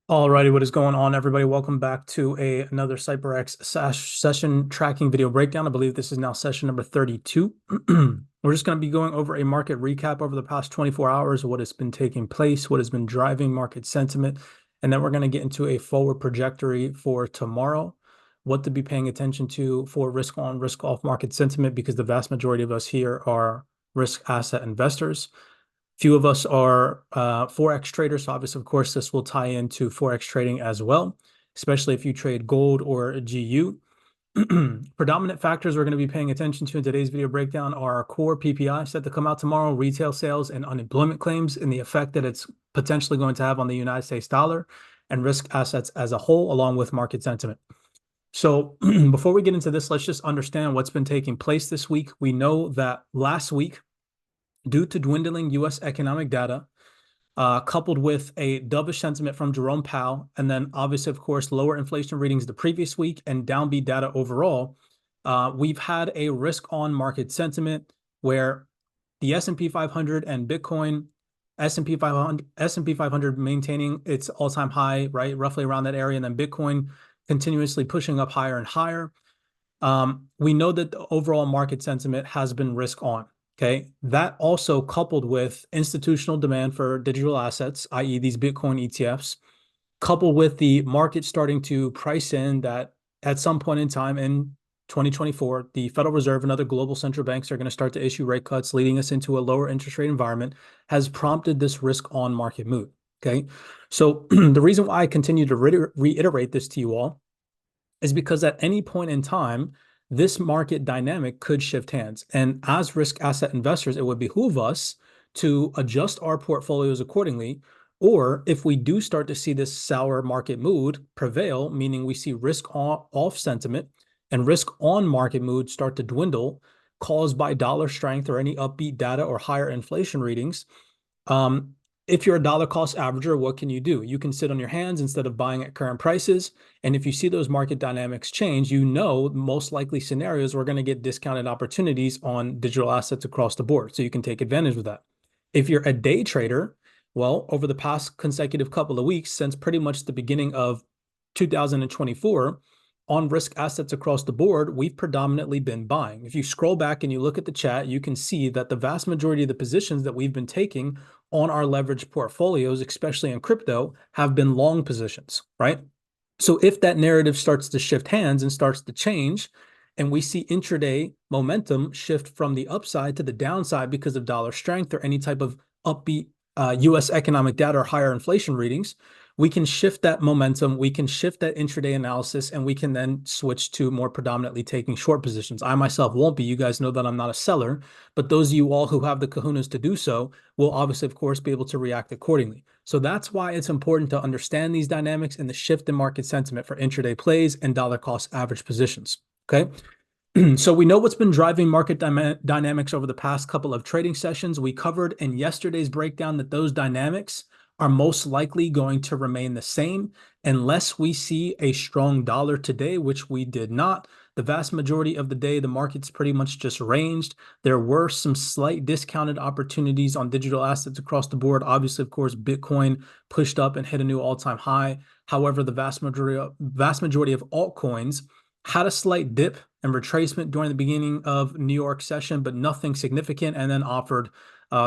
Alrighty, what is going on, everybody? Welcome back to another CYPRX session tracking video breakdown. I believe this is now session number 32. We're just going to be going over a market recap over the past 24 hours, what has been taking place, what has been driving market sentiment, and then we're going to get into a forward trajectory for tomorrow, what to be paying attention to for risk on, risk off market sentiment, because the vast majority of us here are risk asset investors. Few of us are forex traders, so obviously, of course, this will tie into forex trading as well, especially if you trade gold or GU. Predominant factors we're going to be paying attention to in today's video breakdown are core PPI set to come out tomorrow, retail sales and unemployment claims, and the effect that it's potentially going to have on the United States dollar and risk assets as a whole, along with market sentiment. So before we get into this, let's just understand what's been taking place this week. We know that last week, due to dwindling U.S. economic data, coupled with a dovish sentiment from Jerome Powell, and then obviously, of course, lower inflation readings the previous week and downbeat data overall, we've had a risk-on market sentiment where the S&P 500 and Bitcoin, S&P 500 maintaining its all-time high, right, roughly around that area, and then Bitcoin continuously pushing up higher and higher. We know that the overall market sentiment has been risk-on. Okay, that also coupled with institutional demand for digital assets, i.e. these Bitcoin ETFs, coupled with the market starting to price in that at some point in time in 2024, the Federal Reserve and other global central banks are going to start to issue rate cuts, leading us into a lower interest rate environment, has prompted this risk-on market move. Okay, so the reason why I continue to reiterate this to you all is because at any point in time, this market dynamic could shift hands. And as risk asset investors, it would behoove us to adjust our portfolios accordingly. Or if we do start to see this sour market mood prevail, meaning we see risk off sentiment and risk on market mood start to dwindle, caused by dollar strength or any upbeat data or higher inflation readings, if you're a dollar cost averager, what can you do? You can sit on your hands instead of buying at current prices. And if you see those market dynamics change, you know, most likely scenarios, we're going to get discounted opportunities on digital assets across the board. So you can take advantage of that. If you're a day trader, well, over the past consecutive couple of weeks, since pretty much the beginning of 2024, on risk assets across the board, we've predominantly been buying. If you scroll back and you look at the chat, you can see that the vast majority of the positions that we've been taking on our leveraged portfolios, especially in crypto, have been long positions, right? So if that narrative starts to shift hands and starts to change, and we see intraday momentum shift from the upside to the downside because of dollar strength or any type of upbeat U.S. economic data or higher inflation readings, we can shift that momentum, we can shift that intraday analysis, and we can then switch to more predominantly taking short positions. I myself won't be. You guys know that I'm not a seller, but those of you all who have the kahunas to do so will obviously, of course, be able to react accordingly. So that's why it's important to understand these dynamics and the shift in market sentiment for intraday plays and dollar cost average positions, okay? So we know what's been driving market dynamics over the past couple of trading sessions. We covered in yesterday's breakdown that those dynamics are most likely going to remain the same unless we see a strong dollar today, which we did not. The vast majority of the day, the market's pretty much just ranged. There were some slight discounted opportunities on digital assets across the board. Obviously, of course, Bitcoin pushed up and hit a new all-time high. However, the vast majority of altcoins had a slight dip and retracement during the beginning of New York session, but nothing significant, and then offered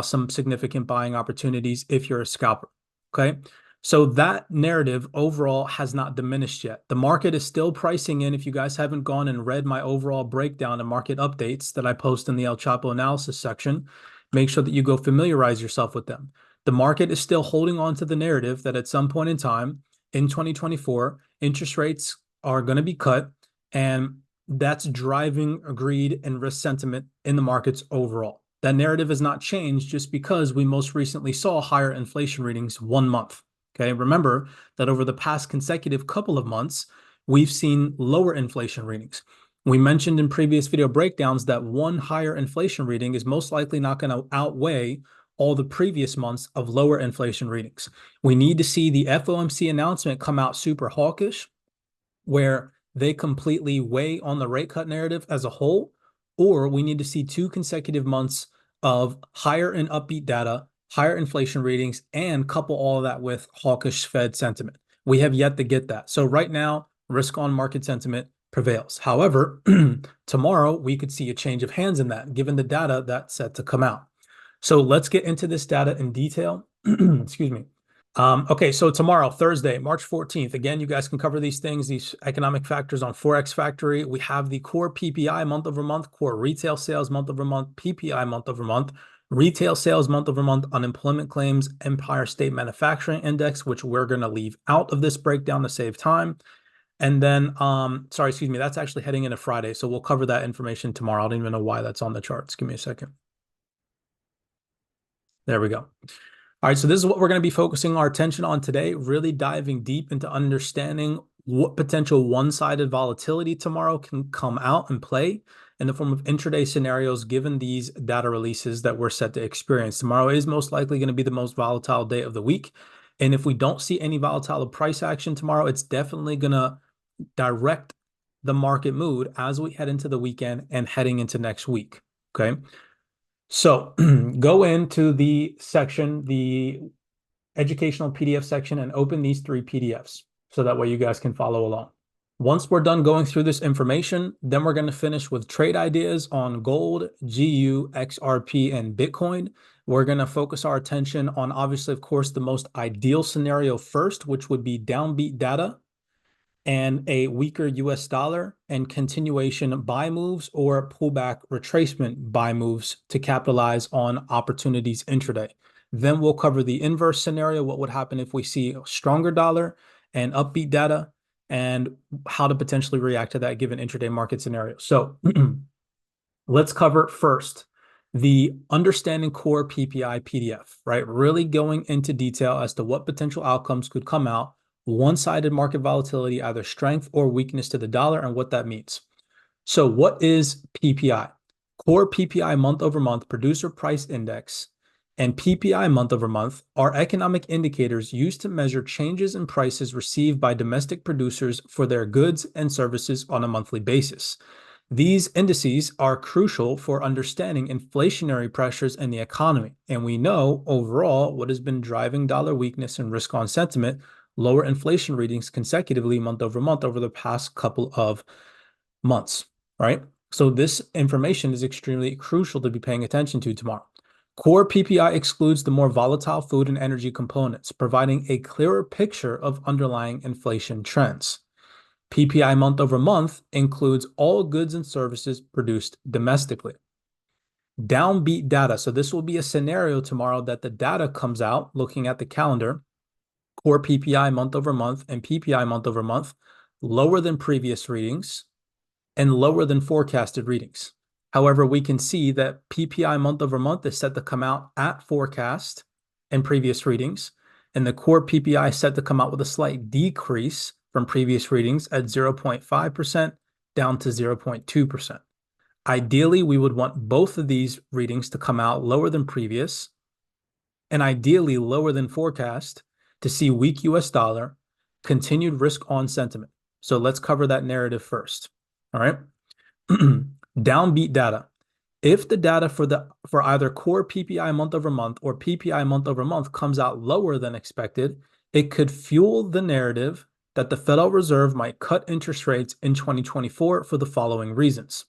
some significant buying opportunities if you're a scalper, okay? So that narrative overall has not diminished yet. The market is still pricing in. If you guys haven't gone and read my overall breakdown and market updates that I post in the El Chapo analysis section, make sure that you go familiarize yourself with them. The market is still holding on to the narrative that at some point in time in 2024, interest rates are going to be cut, and that's driving greed and risk sentiment in the markets overall. That narrative has not changed just because we most recently saw higher inflation readings 1 month. Okay, remember that over the past consecutive couple of months, we've seen lower inflation readings. We mentioned in previous video breakdowns that one higher inflation reading is most likely not going to outweigh all the previous months of lower inflation readings. We need to see the FOMC announcement come out super hawkish, where they completely weigh on the rate cut narrative as a whole, or we need to see 2 consecutive months of higher and upbeat data, higher inflation readings, and couple all of that with hawkish Fed sentiment. We have yet to get that. So right now, risk on market sentiment prevails. However, tomorrow we could see a change of hands in that, given the data that's set to come out. So let's get into this data in detail. Excuse me. Okay, so tomorrow, Thursday, March 14th, again, you guys can cover these things, these economic factors on Forex Factory. We have the core PPI month over month, core retail sales month over month, PPI month over month, retail sales month over month, unemployment claims, Empire State Manufacturing Index, which we're going to leave out of this breakdown to save time. And then, sorry, excuse me, that's actually heading into Friday. So we'll cover that information tomorrow. I don't even know why that's on the charts. Give me a second. There we go. All right, so this is what we're going to be focusing our attention on today, really diving deep into understanding what potential one-sided volatility tomorrow can come out and play in the form of intraday scenarios given these data releases that we're set to experience. Tomorrow is most likely going to be the most volatile day of the week. And if we don't see any volatile price action tomorrow, it's definitely going to direct the market mood as we head into the weekend and heading into next week, okay? So go into the section, the educational PDF section, and open these 3 PDFs so that way you guys can follow along. Once we're done going through this information, then we're going to finish with trade ideas on gold, GU, XRP, and Bitcoin. We're going to focus our attention on, obviously, of course, the most ideal scenario first, which would be downbeat data and a weaker US dollar and continuation buy moves or pullback retracement buy moves to capitalize on opportunities intraday. Then we'll cover the inverse scenario, what would happen if we see a stronger dollar and upbeat data, and how to potentially react to that given intraday market scenario. So let's cover first the understanding core PPI PDF, right? Really going into detail as to what potential outcomes could come out one-sided market volatility, either strength or weakness to the dollar, and what that means. So what is PPI? Core PPI month over month, producer price index, and PPI month over month are economic indicators used to measure changes in prices received by domestic producers for their goods and services on a monthly basis. These indices are crucial for understanding inflationary pressures in the economy. And we know overall what has been driving dollar weakness and risk on sentiment, lower inflation readings consecutively month over the past couple of months, right? So this information is extremely crucial to be paying attention to tomorrow. Core PPI excludes the more volatile food and energy components, providing a clearer picture of underlying inflation trends. PPI month over month includes all goods and services produced domestically. Downbeat data. So this will be a scenario tomorrow that the data comes out looking at the calendar, core PPI month over month and PPI month over month, lower than previous readings and lower than forecasted readings. However, we can see that PPI month over month is set to come out at forecast and previous readings, and the core PPI is set to come out with a slight decrease from previous readings at 0.5% down to 0.2%. Ideally, we would want both of these readings to come out lower than previous and ideally lower than forecast to see weak US dollar, continued risk on sentiment. So let's cover that narrative first. All right. Downbeat data. If the data for either core PPI month over month or PPI month over month comes out lower than expected, it could fuel the narrative that the Federal Reserve might cut interest rates in 2024 for the following reasons.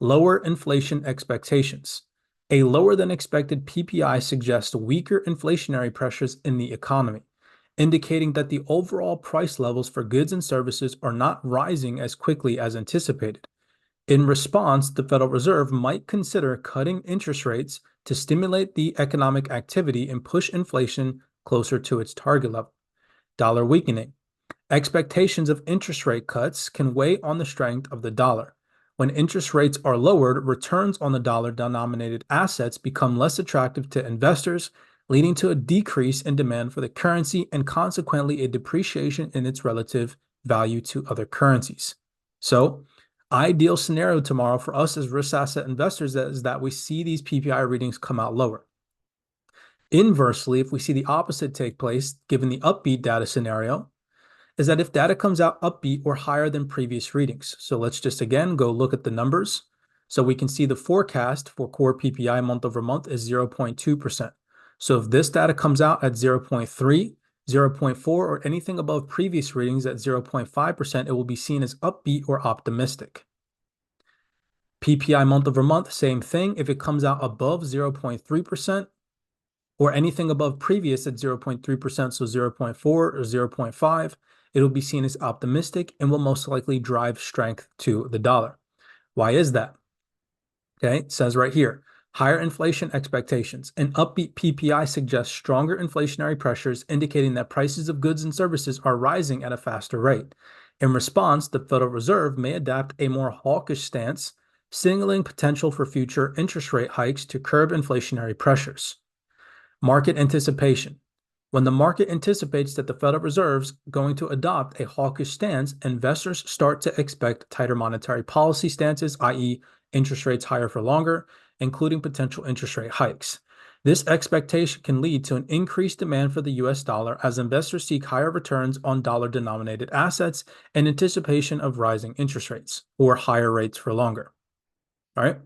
Lower inflation expectations. A lower than expected PPI suggests weaker inflationary pressures in the economy, indicating that the overall price levels for goods and services are not rising as quickly as anticipated. In response, the Federal Reserve might consider cutting interest rates to stimulate the economic activity and push inflation closer to its target level. Dollar weakening. Expectations of interest rate cuts can weigh on the strength of the dollar. When interest rates are lowered, returns on the dollar-denominated assets become less attractive to investors, leading to a decrease in demand for the currency and consequently a depreciation in its relative value to other currencies. So, ideal scenario tomorrow for us as risk asset investors is that we see these PPI readings come out lower. Inversely, if we see the opposite take place, given the upbeat data scenario, is that if data comes out upbeat or higher than previous readings. So let's just again go look at the numbers. So we can see the forecast for core PPI month over month is 0.2%. So if this data comes out at 0.3, 0.4 or anything above previous readings at 0.5%, it will be seen as upbeat or optimistic. PPI month over month, same thing. If it comes out above 0.3% or anything above previous at 0.3%, so 0.4 or 0.5, it'll be seen as optimistic and will most likely drive strength to the dollar. Why is that? Okay, it says right here, higher inflation expectations. An upbeat PPI suggests stronger inflationary pressures, indicating that prices of goods and services are rising at a faster rate. In response, the Federal Reserve may adopt a more hawkish stance, signaling potential for future interest rate hikes to curb inflationary pressures. Market anticipation. When the market anticipates that the Federal Reserve's going to adopt a hawkish stance, investors start to expect tighter monetary policy stances, i.e., interest rates higher for longer, including potential interest rate hikes. This expectation can lead to an increased demand for the US dollar as investors seek higher returns on dollar-denominated assets in anticipation of rising interest rates or higher rates for longer. All right.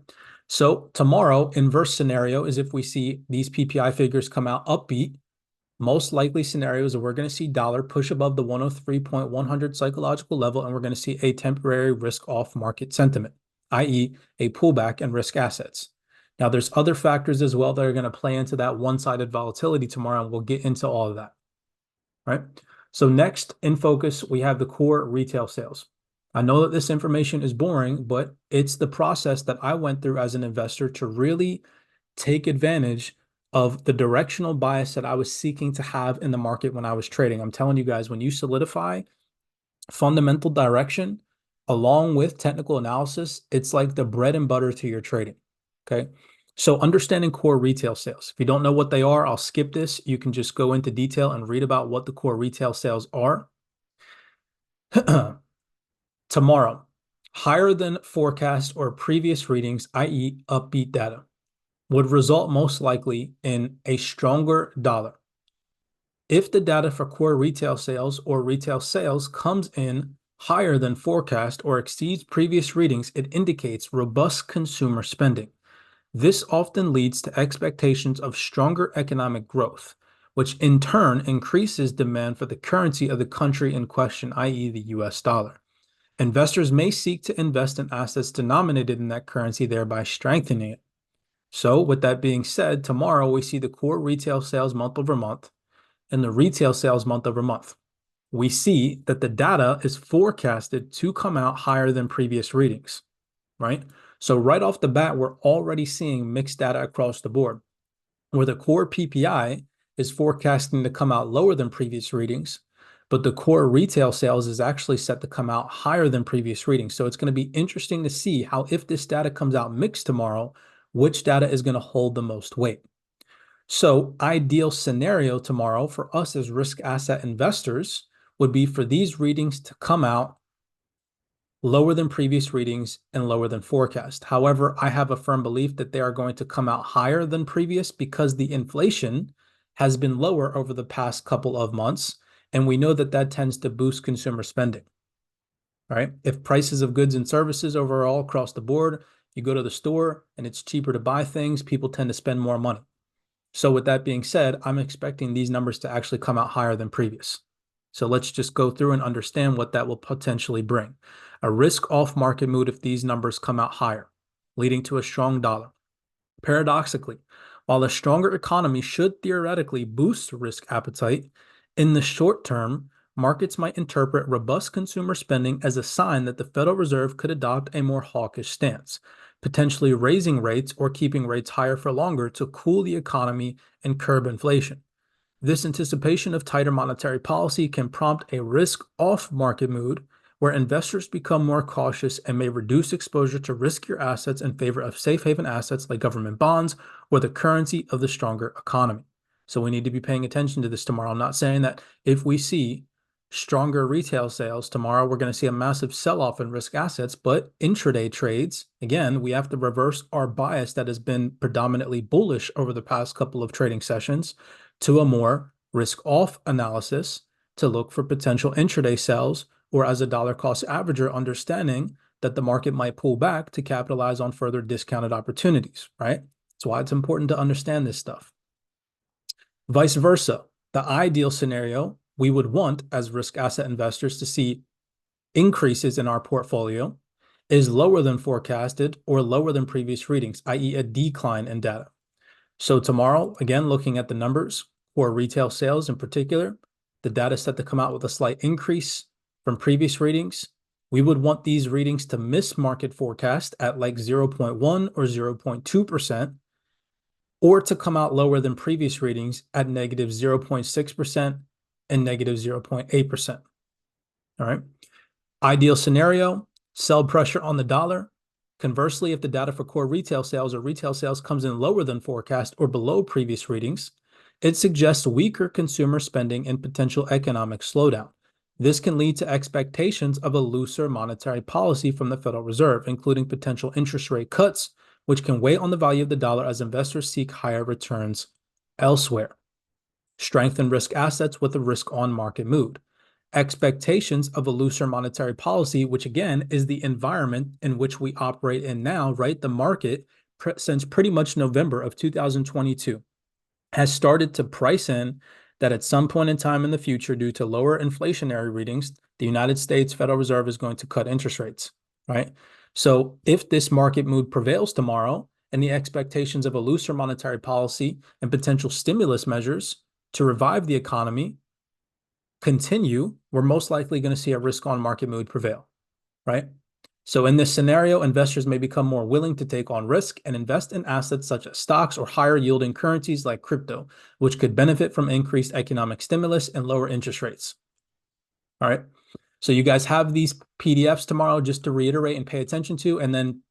So tomorrow, inverse scenario is if we see these PPI figures come out upbeat, most likely scenarios are we're going to see dollar push above the 103.100 psychological level, and we're going to see a temporary risk off market sentiment, i.e. a pullback in risk assets. Now, there's other factors as well that are going to play into that one-sided volatility tomorrow, and we'll get into all of that. All right. So next in focus, we have the core retail sales. I know that this information is boring, but it's the process that I went through as an investor to really take advantage of the directional bias that I was seeking to have in the market when I was trading. I'm telling you guys, when you solidify fundamental direction along with technical analysis, it's like the bread and butter to your trading. Okay. So understanding core retail sales. If you don't know what they are, I'll skip this. You can just go into detail and read about what the core retail sales are. Tomorrow, higher than forecast or previous readings, i.e. upbeat data, would result most likely in a stronger dollar. If the data for core retail sales or retail sales comes in higher than forecast or exceeds previous readings, it indicates robust consumer spending. This often leads to expectations of stronger economic growth, which in turn increases demand for the currency of the country in question, i.e. the US dollar. Investors may seek to invest in assets denominated in that currency, thereby strengthening it. So with that being said, tomorrow we see the core retail sales month over month and the retail sales month over month. We see that the data is forecasted to come out higher than previous readings, right? So right off the bat, we're already seeing mixed data across the board, where the core PPI is forecasting to come out lower than previous readings, but the core retail sales is actually set to come out higher than previous readings. So it's going to be interesting to see how, if this data comes out mixed tomorrow, which data is going to hold the most weight. So ideal scenario tomorrow for us as risk asset investors would be for these readings to come out lower than previous readings and lower than forecast. However, I have a firm belief that they are going to come out higher than previous because the inflation has been lower over the past couple of months, and we know that that tends to boost consumer spending, right? If prices of goods and services overall across the board, you go to the store and it's cheaper to buy things, people tend to spend more money. So with that being said, I'm expecting these numbers to actually come out higher than previous. So let's just go through and understand what that will potentially bring. A risk-off market mood if these numbers come out higher, leading to a strong dollar. Paradoxically, while a stronger economy should theoretically boost risk appetite, in the short term, markets might interpret robust consumer spending as a sign that the Federal Reserve could adopt a more hawkish stance, potentially raising rates or keeping rates higher for longer to cool the economy and curb inflation. This anticipation of tighter monetary policy can prompt a risk-off market mood where investors become more cautious and may reduce exposure to riskier assets in favor of safe haven assets like government bonds or the currency of the stronger economy. So we need to be paying attention to this tomorrow. I'm not saying that if we see stronger retail sales tomorrow, we're going to see a massive sell-off in risk assets, but intraday trades, again, we have to reverse our bias that has been predominantly bullish over the past couple of trading sessions to a more risk-off analysis to look for potential intraday sells, or as a dollar cost averager, understanding that the market might pull back to capitalize on further discounted opportunities, right? That's why it's important to understand this stuff. Vice versa, The ideal scenario we would want as risk asset investors to see increases in our portfolio is lower than forecasted or lower than previous readings, i.e. a decline in data. So tomorrow, again, looking at the numbers for retail sales in particular, the data set to come out with a slight increase from previous readings. We would want these readings to miss market forecast at like 0.1 or 0.2%, or to come out lower than previous readings at negative 0.6% and negative 0.8%. All right. Ideal scenario, sell pressure on the dollar. Conversely, if the data for core retail sales or retail sales comes in lower than forecast or below previous readings, it suggests weaker consumer spending and potential economic slowdown. This can lead to expectations of a looser monetary policy from the Federal Reserve, including potential interest rate cuts, which can weigh on the value of the dollar as investors seek higher returns elsewhere. Strengthen risk assets with a risk-on market mood. Expectations of a looser monetary policy, which again is the environment in which we operate in now, right? The market, since pretty much November of 2022, has started to price in that at some point in time in the future, due to lower inflationary readings, the United States Federal Reserve is going to cut interest rates, right? So if this market mood prevails tomorrow and the expectations of a looser monetary policy and potential stimulus measures to revive the economy continue, we're most likely going to see a risk-on market mood prevail, right? So in this scenario, investors may become more willing to take on risk and invest in assets such as stocks or higher yielding currencies like crypto, which could benefit from increased economic stimulus and lower interest rates. All right. So you guys have these PDFs tomorrow just to reiterate and pay attention to. And then,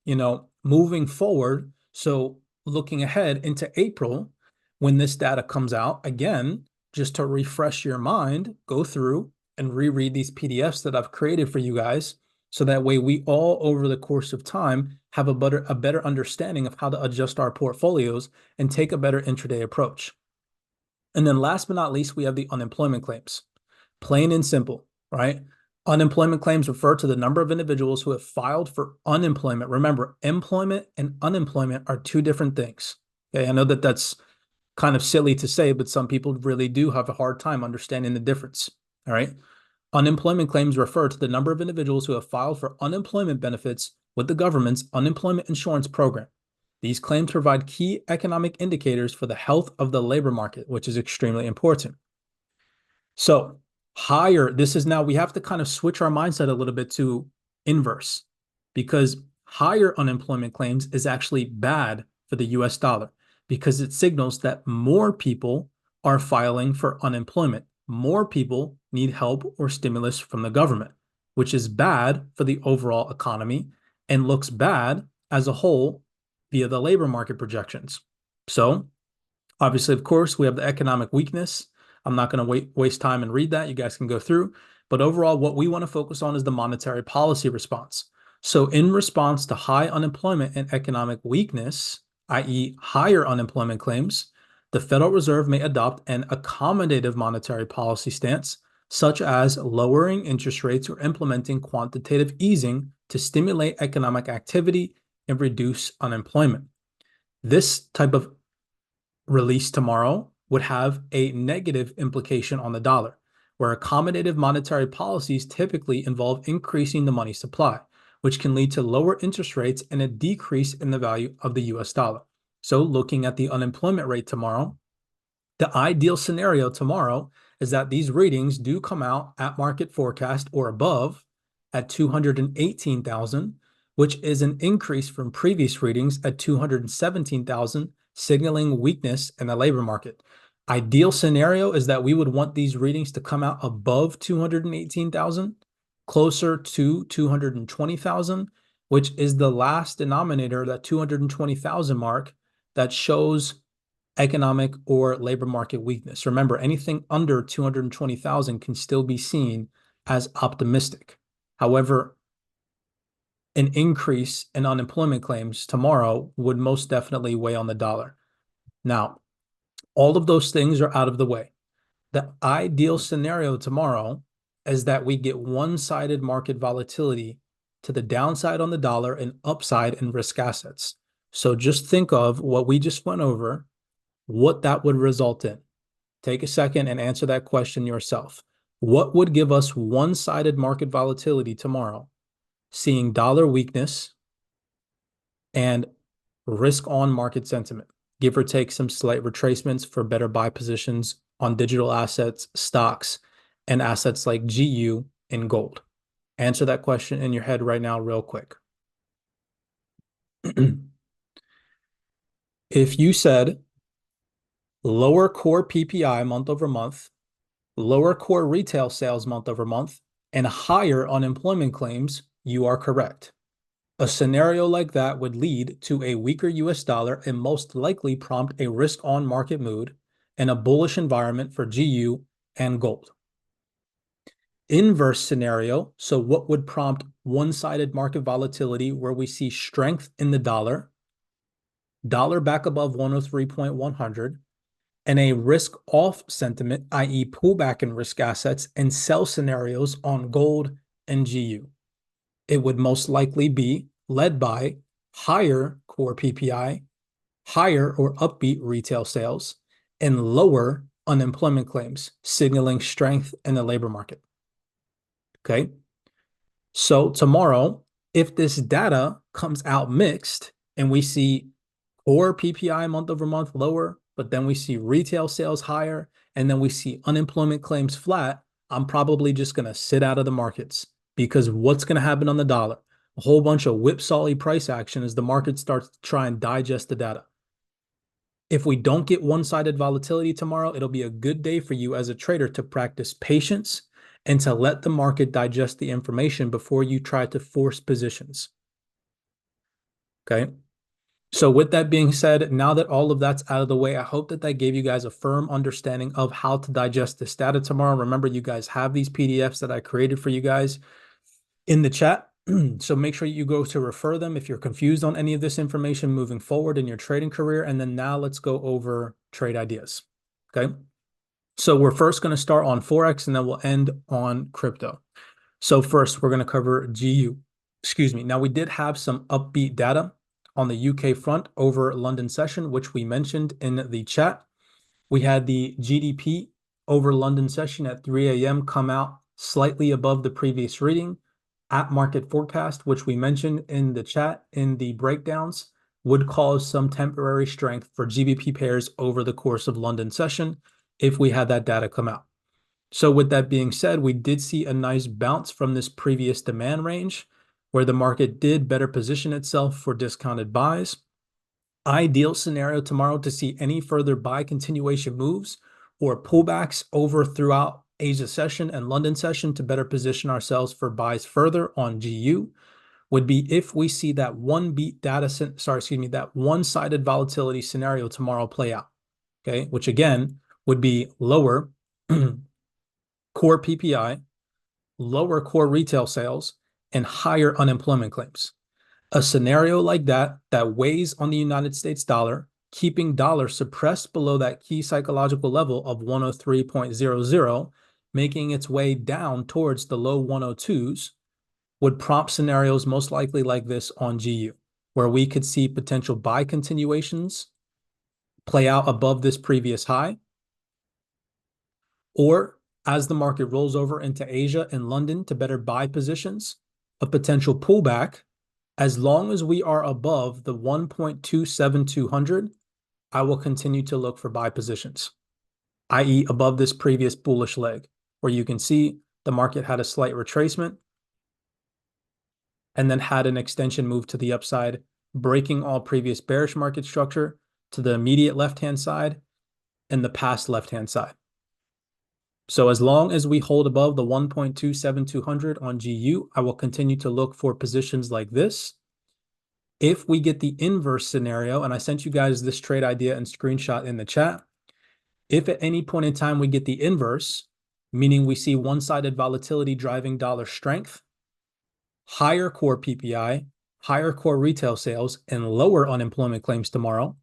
moving forward, so looking ahead into April, when this data comes out, again, just to refresh your mind, go through and reread these PDFs that I've created for you guys. So that way we all over the course of time have a better understanding of how to adjust our portfolios and take a better intraday approach. And then last but not least, we have the unemployment claims. Plain and simple, right? Unemployment claims refer to the number of individuals who have filed for unemployment. Remember, employment and unemployment are two different things. Okay, I know that that's kind of silly to say, but some people really do have a hard time understanding the difference. All right. Unemployment claims refer to the number of individuals who have filed for unemployment benefits with the government's unemployment insurance program. These claims provide key economic indicators for the health of the labor market, which is extremely important. So this is now, we have to kind of switch our mindset a little bit to inverse, because higher unemployment claims is actually bad for the US dollar, because it signals that more people are filing for unemployment. More people need help or stimulus from the government, which is bad for the overall economy and looks bad as a whole via the labor market projections. So obviously, of course, we have the economic weakness. I'm not going to waste time and read that. You guys can go through. But overall, what we want to focus on is the monetary policy response. So in response to high unemployment and economic weakness, i.e. higher unemployment claims, the Federal Reserve may adopt an accommodative monetary policy stance, such as lowering interest rates or implementing quantitative easing to stimulate economic activity and reduce unemployment. This type of release tomorrow would have a negative implication on the dollar, where accommodative monetary policies typically involve increasing the money supply, which can lead to lower interest rates and a decrease in the value of the US dollar. So looking at the unemployment rate tomorrow, the ideal scenario tomorrow is that these readings do come out at market forecast or above at 218,000, which is an increase from previous readings at 217,000, signaling weakness in the labor market. Ideal scenario is that we would want these readings to come out above 218,000, closer to 220,000, which is the last denominator, that 220,000 mark, that shows economic or labor market weakness. Remember, anything under 220,000 can still be seen as optimistic. However, an increase in unemployment claims tomorrow would most definitely weigh on the dollar. Now, all of those things are out of the way. The ideal scenario tomorrow is that we get one-sided market volatility to the downside on the dollar and upside in risk assets. So just think of what we just went over, what that would result in. take a second and answer that question yourself. What would give us one-sided market volatility tomorrow? Seeing dollar weakness and risk on market sentiment, give or take some slight retracements for better buy positions on digital assets, stocks, and assets like GU and gold. Answer that question in your head right now, real quick. If you said lower core PPI month over month, lower core retail sales month over month, and higher unemployment claims, you are correct. A scenario like that would lead to a weaker US dollar and most likely prompt a risk-on market mood and a bullish environment for GU and gold. Inverse scenario, so what would prompt one-sided market volatility where we see strength in the dollar back above 103.100, and a risk-off sentiment, i.e. pullback in risk assets and sell scenarios on gold and GU. It would most likely be led by higher core PPI, higher or upbeat retail sales, and lower unemployment claims, signaling strength in the labor market. Okay? So tomorrow, if this data comes out mixed and we see core PPI month over month lower, but then we see retail sales higher, and then we see unemployment claims flat, I'm probably just going to sit out of the markets, because what's going to happen on the dollar? A whole bunch of whipsaw price action as the market starts to try and digest the data. If we don't get one-sided volatility tomorrow, it'll be a good day for you as a trader to practice patience and to let the market digest the information before you try to force positions. Okay? So with that being said, now that all of that's out of the way, I hope that gave you guys a firm understanding of how to digest this data tomorrow. Remember, you guys have these PDFs that I created for you guys in the chat. So make sure you go to refer them if you're confused on any of this information moving forward in your trading career. And then now let's go over trade ideas. Okay. So we're first going to start on Forex and then we'll end on crypto. So first we're going to cover GU. Excuse me. Now we did have some upbeat data on the UK front over London session, which we mentioned in the chat. We had the GDP over London session at 3 a.m. come out slightly above the previous reading. At market forecast, which we mentioned in the chat in the breakdowns, would cause some temporary strength for GBP pairs over the course of London session if we had that data come out. So with that being said, we did see a nice bounce from this previous demand range where the market did better position itself for discounted buys. Ideal scenario tomorrow to see any further buy continuation moves or pullbacks over throughout Asia session and London session to better position ourselves for buys further on GU would be if we see that that one-sided volatility scenario tomorrow play out. Okay, which again would be lower core PPI, lower core retail sales, and higher unemployment claims. A scenario like that weighs on the United States dollar, keeping dollar suppressed below that key psychological level of 103.00, making its way down towards the low 102s, would prompt scenarios most likely like this on GU, where we could see potential buy continuations play out above this previous high, or as the market rolls over into Asia and London to better buy positions, a potential pullback. As long as we are above the 1.27200, I will continue to look for buy positions, i.e. above this previous bullish leg, where you can see the market had a slight retracement and then had an extension move to the upside, breaking all previous bearish market structure to the immediate left-hand side and the past left-hand side. So as long as we hold above the 1.27200 on GU, I will continue to look for positions like this. If we get the inverse scenario, and I sent you guys this trade idea and screenshot in the chat, if at any point in time we get the inverse, meaning we see one-sided volatility driving dollar strength, higher core PPI, higher core retail sales, and lower unemployment claims tomorrow,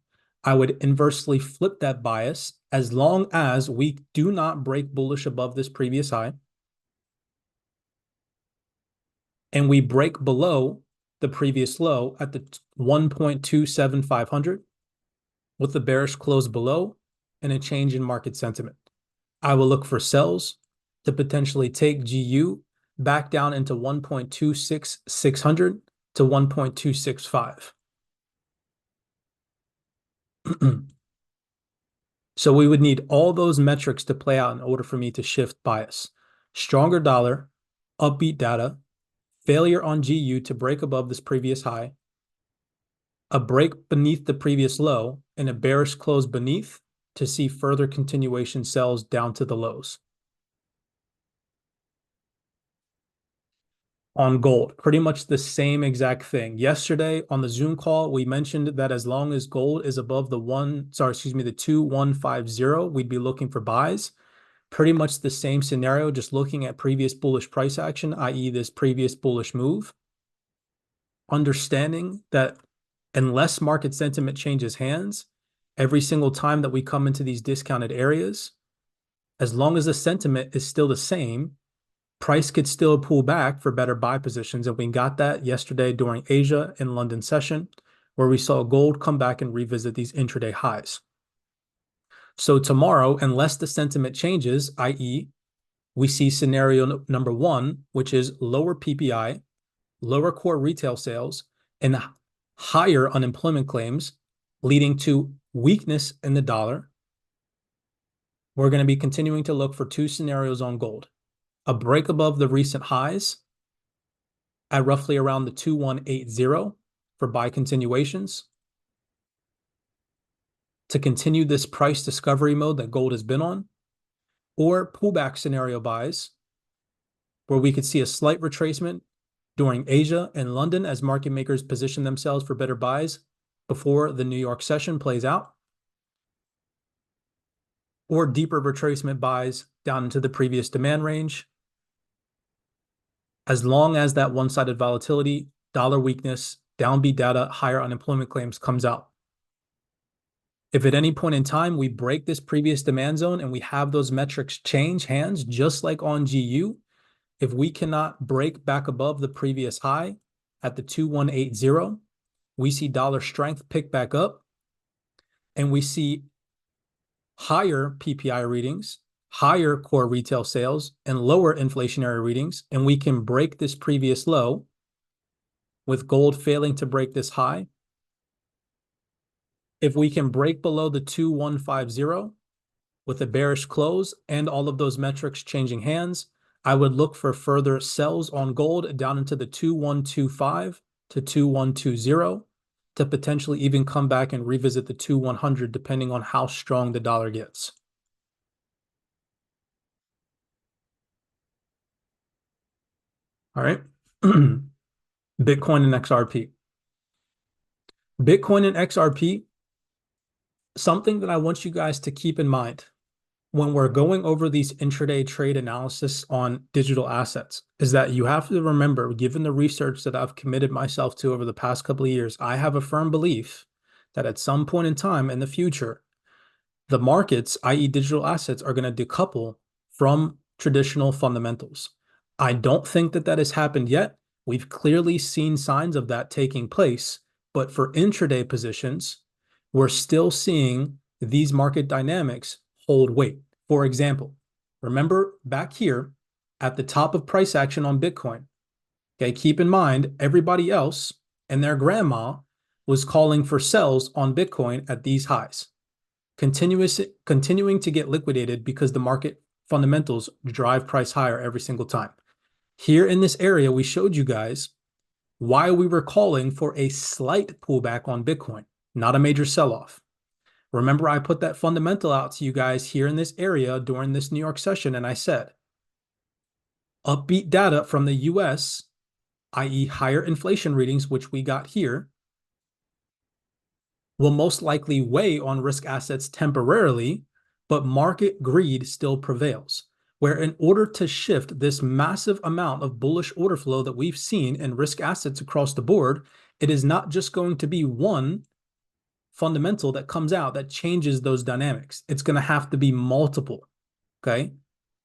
I would inversely flip that bias as long as we do not break bullish above this previous high and we break below the previous low at the 1.27500 with the bearish close below and a change in market sentiment. I will look for sells to potentially take GU back down into 1.26600 to 1.265. So we would need all those metrics to play out in order for me to shift bias. Stronger dollar, upbeat data, failure on GU to break above this previous high, a break beneath the previous low, and a bearish close beneath to see further continuation sells down to the lows. On gold, pretty much the same exact thing. Yesterday on the Zoom call, we mentioned that as long as gold is above the 2150, we'd be looking for buys. Pretty much the same scenario, just looking at previous bullish price action, i.e. this previous bullish move. Understanding that unless market sentiment changes hands, every single time that we come into these discounted areas, as long as the sentiment is still the same, price could still pull back for better buy positions. And we got that yesterday during Asia and London session, where we saw gold come back and revisit these intraday highs. So tomorrow, unless the sentiment changes, i.e. we see scenario number one, which is lower PPI, lower core retail sales, and higher unemployment claims, leading to weakness in the dollar, we're going to be continuing to look for two scenarios on gold. A break above the recent highs at roughly around the 2180 for buy continuations to continue this price discovery mode that gold has been on, or pullback scenario buys where we could see a slight retracement during Asia and London as market makers position themselves for better buys before the New York session plays out, or deeper retracement buys down into the previous demand range, as long as that one-sided volatility, dollar weakness, downbeat data, higher unemployment claims comes out. If at any point in time we break this previous demand zone and we have those metrics change hands, just like on GU, if we cannot break back above the previous high at the 2180, we see dollar strength pick back up, and we see higher PPI readings, higher core retail sales, and lower inflationary readings, and we can break this previous low with gold failing to break this high. If we can break below the 2150 with a bearish close and all of those metrics changing hands, I would look for further sells on gold down into the 2125 to 2120 to potentially even come back and revisit the 2100 depending on how strong the dollar gets. All right. Bitcoin and XRP. Bitcoin and XRP, something that I want you guys to keep in mind when we're going over these intraday trade analysis on digital assets is that you have to remember, given the research that I've committed myself to over the past couple of years, I have a firm belief that at some point in time in the future, the markets, i.e. digital assets, are going to decouple from traditional fundamentals. I don't think that that has happened yet. We've clearly seen signs of that taking place, but for intraday positions, we're still seeing these market dynamics hold weight. For example, remember back here at the top of price action on Bitcoin, okay, keep in mind everybody else and their grandma was calling for sells on Bitcoin at these highs, continuing to get liquidated because the market fundamentals drive price higher every single time. Here in this area, we showed you guys why we were calling for a slight pullback on Bitcoin, not a major sell-off. Remember, I put that fundamental out to you guys here in this area during this New York session, and I said, upbeat data from the US, i.e. higher inflation readings, which we got here, will most likely weigh on risk assets temporarily, but market greed still prevails. Where in order to shift this massive amount of bullish order flow that we've seen in risk assets across the board, it is not just going to be one fundamental that comes out that changes those dynamics. It's going to have to be multiple, okay?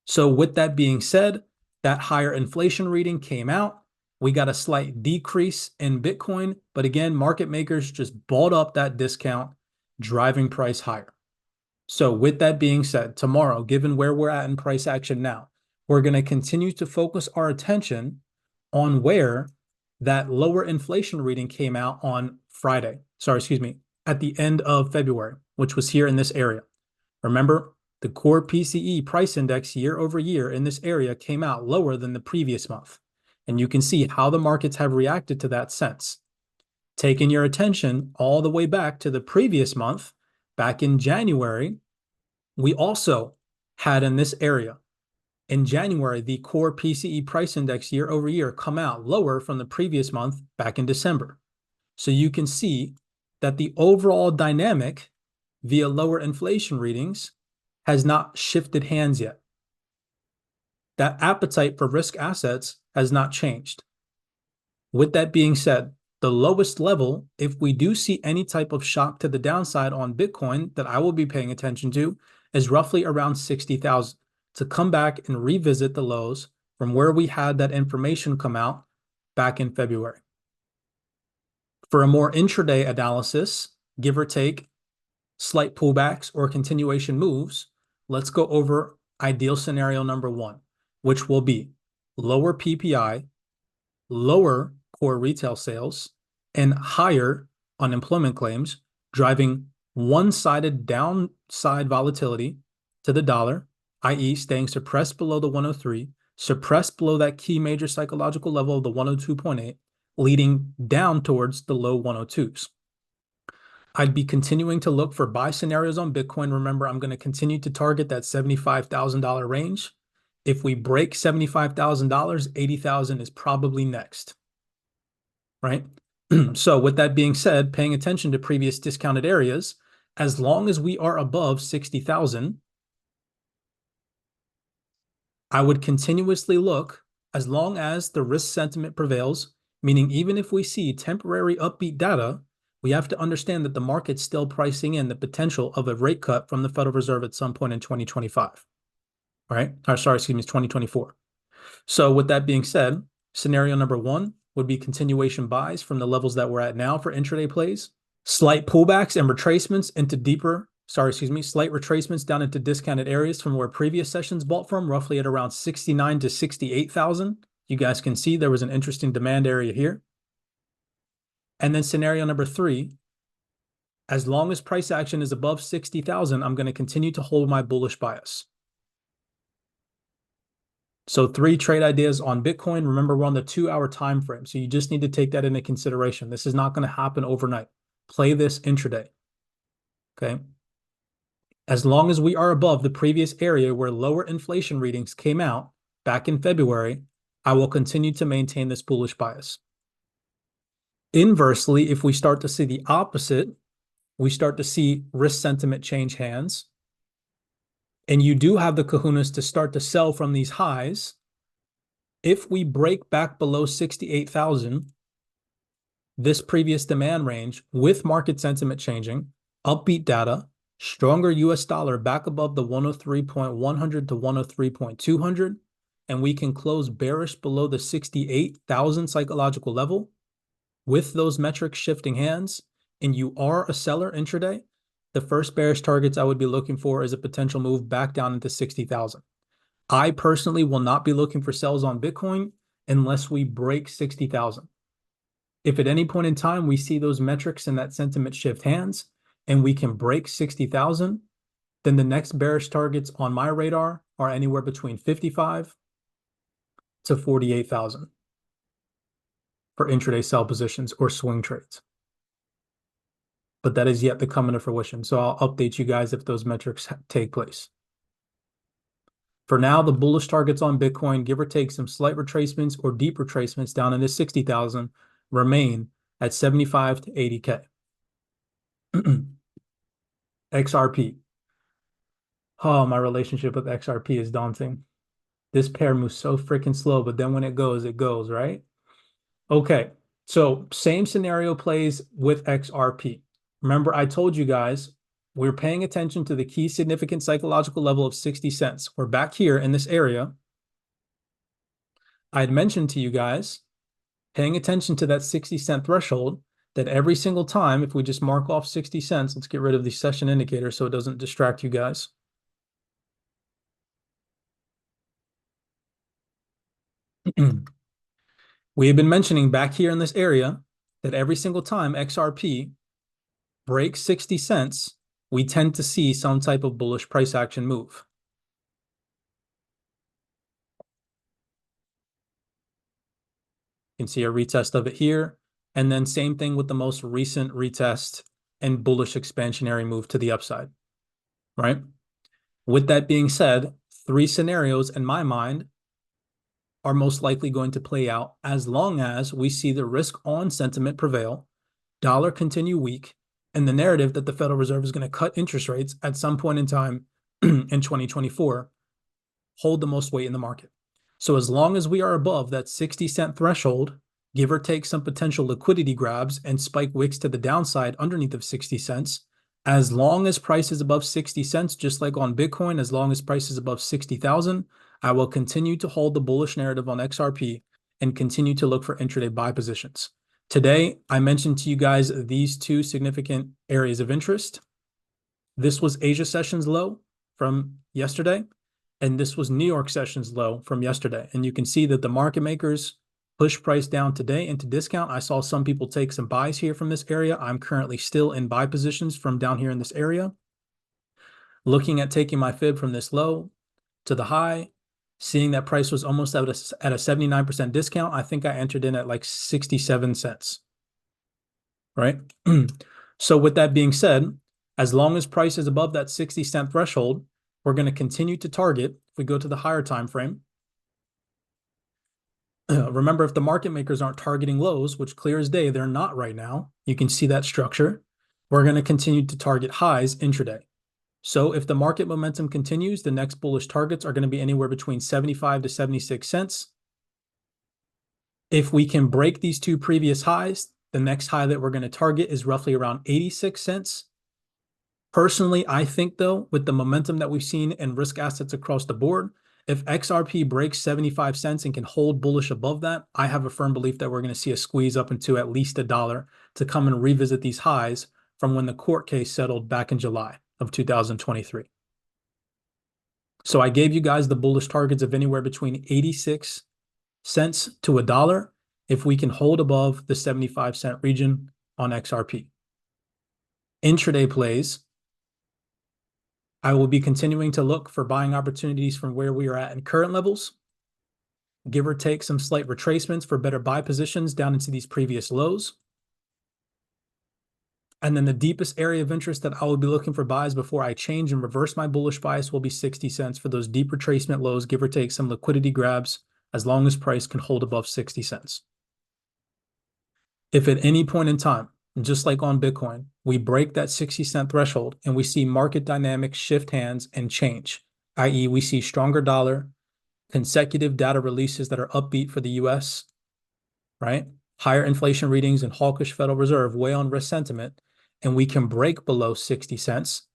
So with that being said, that higher inflation reading came out. We got a slight decrease in Bitcoin, but again, market makers just bought up that discount, driving price higher. So with that being said, tomorrow, given where we're at in price action now, we're going to continue to focus our attention on where that lower inflation reading came out on Friday. Sorry, excuse me, at the end of February, which was here in this area. Remember, the core PCE price index year over year in this area came out lower than the previous month. And you can see how the markets have reacted to that since. Taking your attention all the way back to the previous month, back in January, we also had in this area, in January, the core PCE price index year over year come out lower from the previous month back in December. So you can see that the overall dynamic via lower inflation readings has not shifted hands yet. That appetite for risk assets has not changed. With that being said, the lowest level, if we do see any type of shock to the downside on Bitcoin that I will be paying attention to, is roughly around 60,000 to come back and revisit the lows from where we had that information come out back in February. For a more intraday analysis, give or take, slight pullbacks or continuation moves, let's go over ideal scenario number one, which will be lower PPI, lower core retail sales, and higher unemployment claims, driving one-sided downside volatility to the dollar, i.e. staying suppressed below the 103, suppressed below that key major psychological level of the 102.8, leading down towards the low 102s. I'd be continuing to look for buy scenarios on Bitcoin. Remember, I'm going to continue to target that $75,000 range. If we break $75,000, 80,000 is probably next, right? So with that being said, paying attention to previous discounted areas, as long as we are above 60,000, I would continuously look as long as the risk sentiment prevails, meaning even if we see temporary upbeat data, we have to understand that the market's still pricing in the potential of a rate cut from the Federal Reserve at some point in 2025, right? Or sorry, excuse me, 2024. So with that being said, scenario number one would be continuation buys from the levels that we're at now for intraday plays, slight pullbacks and retracements into slight retracements down into discounted areas from where previous sessions bought from, roughly at around 69 to 68,000. You guys can see there was an interesting demand area here. And then scenario number three, as long as price action is above 60,000, I'm going to continue to hold my bullish bias. So 3 trade ideas on Bitcoin. Remember, we're on the 2-hour time frame, so you just need to take that into consideration. This is not going to happen overnight. Play this intraday, okay? As long as we are above the previous area where lower inflation readings came out back in February, I will continue to maintain this bullish bias. Inversely, if we start to see the opposite, we start to see risk sentiment change hands, and you do have the kahunas to start to sell from these highs. If we break back below 68,000, this previous demand range with market sentiment changing, upbeat data, stronger US dollar back above the 103.100 to 103.200, and we can close bearish below the 68,000 psychological level with those metrics shifting hands, and you are a seller intraday, the first bearish targets I would be looking for is a potential move back down into 60,000. I personally will not be looking for sells on Bitcoin unless we break 60,000. If at any point in time we see those metrics and that sentiment shift hands and we can break 60,000, then the next bearish targets on my radar are anywhere between 55 to 48,000 for intraday sell positions or swing trades. But that is yet to come into fruition. So I'll update you guys if those metrics take place. For now, the bullish targets on Bitcoin, give or take some slight retracements or deep retracements down into 60,000, remain at 75 to 80K. XRP. Oh, my relationship with XRP is daunting. This pair moves so freaking slow, but then when it goes, right? Okay, so same scenario plays with XRP. Remember, I told you guys, we're paying attention to the key significant psychological level of 60 cents. We're back here in this area. I had mentioned to you guys, paying attention to that 60-cent threshold that every single time, if we just mark off 60 cents, let's get rid of the session indicator so it doesn't distract you guys. We have been mentioning back here in this area that every single time XRP breaks 60 cents, we tend to see some type of bullish price action move. You can see a retest of it here. And then same thing with the most recent retest and bullish expansionary move to the upside, right? With that being said, 3 scenarios in my mind are most likely going to play out as long as we see the risk on sentiment prevail, dollar continue weak, and the narrative that the Federal Reserve is going to cut interest rates at some point in time in 2024 hold the most weight in the market. So as long as we are above that 60-cent threshold, give or take some potential liquidity grabs and spike wicks to the downside underneath of 60 cents, as long as price is above 60 cents, just like on Bitcoin, as long as price is above 60,000, I will continue to hold the bullish narrative on XRP and continue to look for intraday buy positions. Today, I mentioned to you guys these 2 significant areas of interest. This was Asia sessions low from yesterday, and this was New York sessions low from yesterday. And you can see that the market makers push price down today into discount. I saw some people take some buys here from this area. I'm currently still in buy positions from down here in this area. Looking at taking my fib from this low to the high, seeing that price was almost at a 79% discount. I think I entered in at like 67 cents, right? So with that being said, as long as price is above that 60-cent threshold, we're going to continue to target. If we go to the higher time frame, remember, if the market makers aren't targeting lows, which clear as day, they're not right now, you can see that structure. We're going to continue to target highs intraday. So if the market momentum continues, the next bullish targets are going to be anywhere between 75 to 76 cents. If we can break these 2 previous highs, the next high that we're going to target is roughly around 86 cents. Personally, I think, though, with the momentum that we've seen in risk assets across the board, if XRP breaks 75 cents and can hold bullish above that, I have a firm belief that we're going to see a squeeze up into at least $1 to come and revisit these highs from when the court case settled back in July of 2023. So I gave you guys the bullish targets of anywhere between 86 cents to $1 if we can hold above the 75-cent region on XRP. Intraday plays, I will be continuing to look for buying opportunities from where we are at in current levels, give or take some slight retracements for better buy positions down into these previous lows. And then the deepest area of interest that I will be looking for buys before I change and reverse my bullish bias will be 60 cents for those deep retracement lows, give or take some liquidity grabs, as long as price can hold above 60 cents. If at any point in time, just like on Bitcoin, we break that 60-cent threshold and we see market dynamics shift hands and change, i.e. we see stronger dollar, consecutive data releases that are upbeat for the US, right? Higher inflation readings and hawkish Federal Reserve weigh on risk sentiment, and we can break below 60 cents.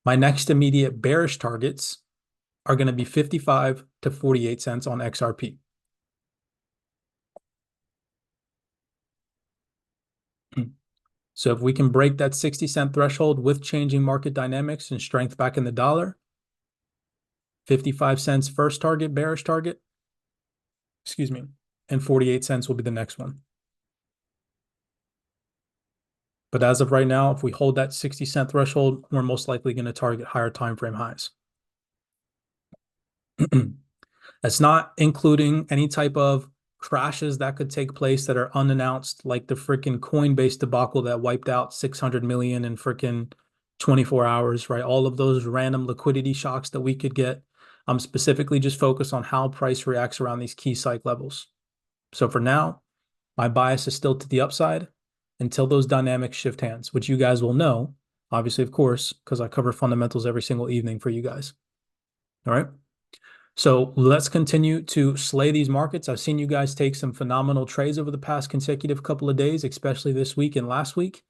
My next immediate bearish targets are going to be 55 to 48 cents on XRP. So if we can break that 60-cent threshold with changing market dynamics and strength back in the dollar, 55 cents first target, bearish target, excuse me, and 48 cents will be the next one. But as of right now, if we hold that 60-cent threshold, we're most likely going to target higher time frame highs. That's not including any type of crashes that could take place that are unannounced, like the freaking Coinbase debacle that wiped out 600 million in freaking 24 hours, right? All of those random liquidity shocks that we could get. I'm specifically just focused on how price reacts around these key psych levels. So for now, my bias is still to the upside until those dynamics shift hands, which you guys will know, obviously, of course, because I cover fundamentals every single evening for you guys. All right. So let's continue to slay these markets. I've seen you guys take some phenomenal trades over the past consecutive couple of days, especially this week and last week.